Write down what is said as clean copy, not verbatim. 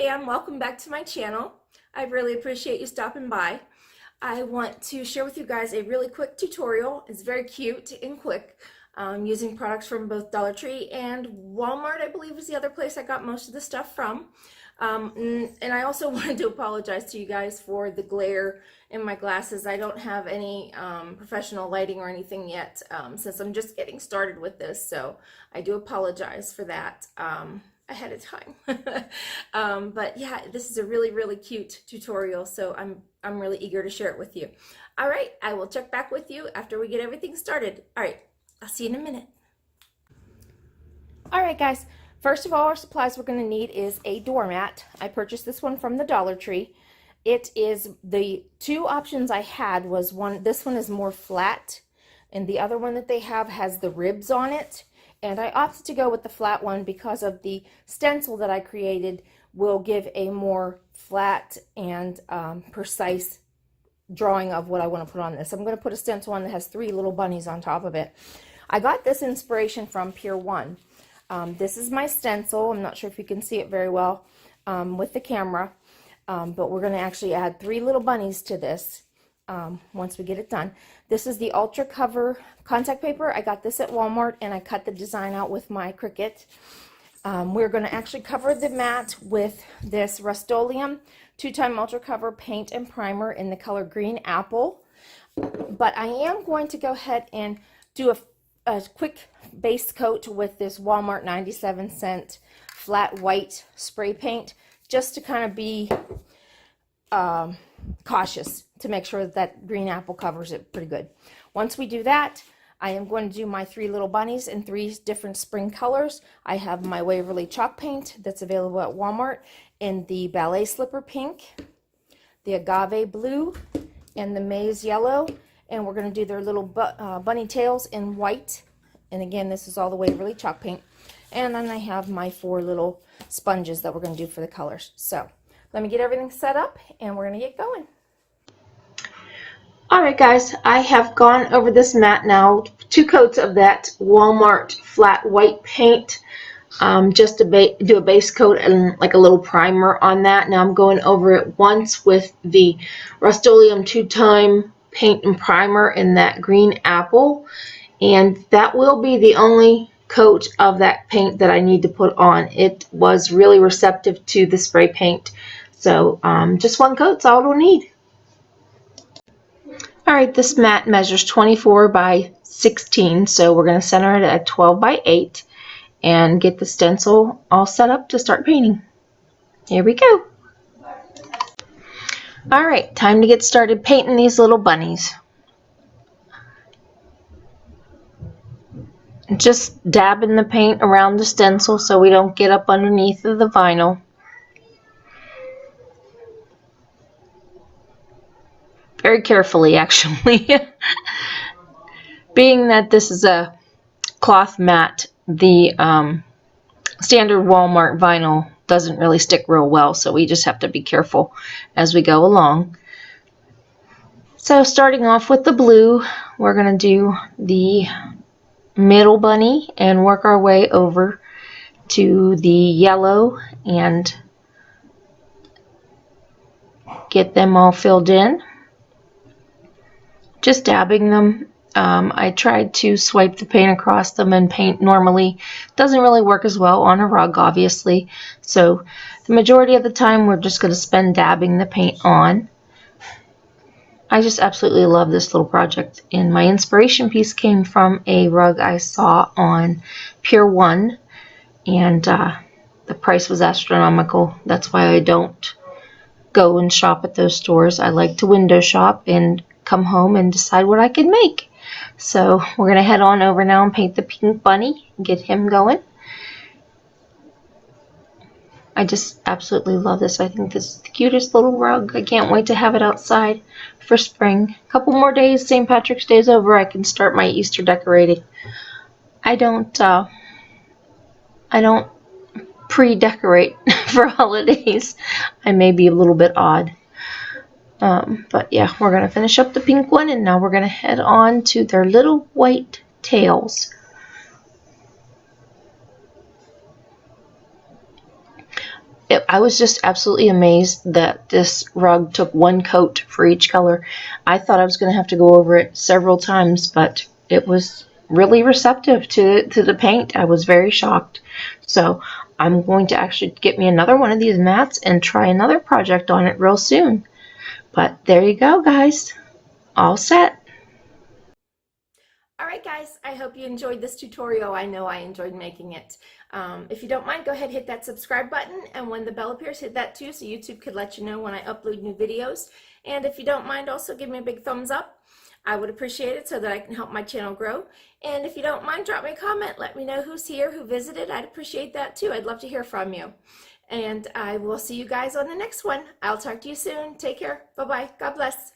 fan, welcome back to my channel. I really appreciate you stopping by. I want to share with you guys a really quick tutorial. It's very cute and quick, using products from both Dollar Tree and Walmart, I believe is the other place I got most of the stuff from. And I also wanted to apologize to you guys for the glare in my glasses. I don't have any professional lighting or anything yet, since I'm just getting started with this, so I do apologize for that ahead of time. But yeah, this is a really cute tutorial, so I'm really eager to share it with you. All right, I will check back with you after we get everything started. All right, I'll see you in a minute. All right, guys. First of all, our supplies we're going to need is a doormat. I purchased this one from the Dollar Tree. It is, the two options I had was this one is more flat, and the other one that they have has the ribs on it. And I opted to go with the flat one because of the stencil that I created will give a more flat and precise drawing of what I want to put on this. I'm going to put a stencil on that has 3 little bunnies on top of it. I got this inspiration from Pier 1. This is my stencil. I'm not sure if you can see it very well with the camera, but we're going to actually add 3 little bunnies to this once we get it done. This is the Ultra Cover contact paper. I got this at Walmart, and I cut the design out with my Cricut. We're going to actually cover the mat with this Rust-oleum 2-time Ultra Cover paint and primer in the color Green Apple. But I am going to go ahead and do a quick base coat with this Walmart 97-cent flat white spray paint, just to kind of be cautious to make sure that Green Apple covers it pretty good. Once we do that, I am going to do my 3 little bunnies in 3 different spring colors. I have my Waverly Chalk paint that's available at Walmart in the Ballet Slipper pink, the agave blue, and the maize yellow. And we're going to do their little bunny tails in white. And again, this is all the Waverly Chalk paint. And then I have my 4 little sponges that we're going to do for the colors. So let me get everything set up and we're going to get going. Alright guys, I have gone over this mat now, 2 coats of that Walmart flat white paint, just to do a base coat and like a little primer on that. Now I'm going over it once with the Rust-oleum 2-time paint and primer in that Green Apple, and that will be the only coat of that paint that I need to put on. It was really receptive to the spray paint, so just 1 coat's all we'll need. Alright, this mat measures 24 by 16, so we're going to center it at 12 by 8 and get the stencil all set up to start painting. Here we go. Alright, time to get started painting these little bunnies. Just dabbing the paint around the stencil so we don't get up underneath of the vinyl. Very carefully, actually. Being that this is a cloth mat, the standard Walmart vinyl doesn't really stick real well, so we just have to be careful as we go along. So starting off with the blue, we're going to do the middle bunny and work our way over to the yellow and get them all filled in. Just dabbing them. I tried to swipe the paint across them and paint normally. Doesn't really work as well on a rug, obviously. So the majority of the time we're just going to spend dabbing the paint on. I just absolutely love this little project, and my inspiration piece came from a rug I saw on Pier 1, and the price was astronomical. That's why I don't go and shop at those stores. I like to window shop and come home and decide what I can make. So we're going to head on over now and paint the pink bunny and get him going. I just absolutely love this. I think this is the cutest little rug. I can't wait to have it outside for spring. A couple more days, St. Patrick's Day is over, I can start my Easter decorating. I don't pre-decorate for holidays. I may be a little bit odd. But yeah, we're going to finish up the pink one, and now we're going to head on to their little white tails. I was just absolutely amazed that this rug took one coat for each color. I thought I was going to have to go over it several times, but it was really receptive to the paint. I was very shocked. So I'm going to actually get me another one of these mats and try another project on it real soon. But there you go, guys. All set. All right, guys, I hope you enjoyed this tutorial. I know I enjoyed making it. If you don't mind, go ahead and hit that subscribe button, and when the bell appears, hit that too, so YouTube could let you know when I upload new videos. And if you don't mind, also give me a big thumbs up. I would appreciate it so that I can help my channel grow. And if you don't mind, drop me a comment. Let me know who's here, who visited. I'd appreciate that too. I'd love to hear from you. And I will see you guys on the next one. I'll talk to you soon. Take care. Bye-bye. God bless.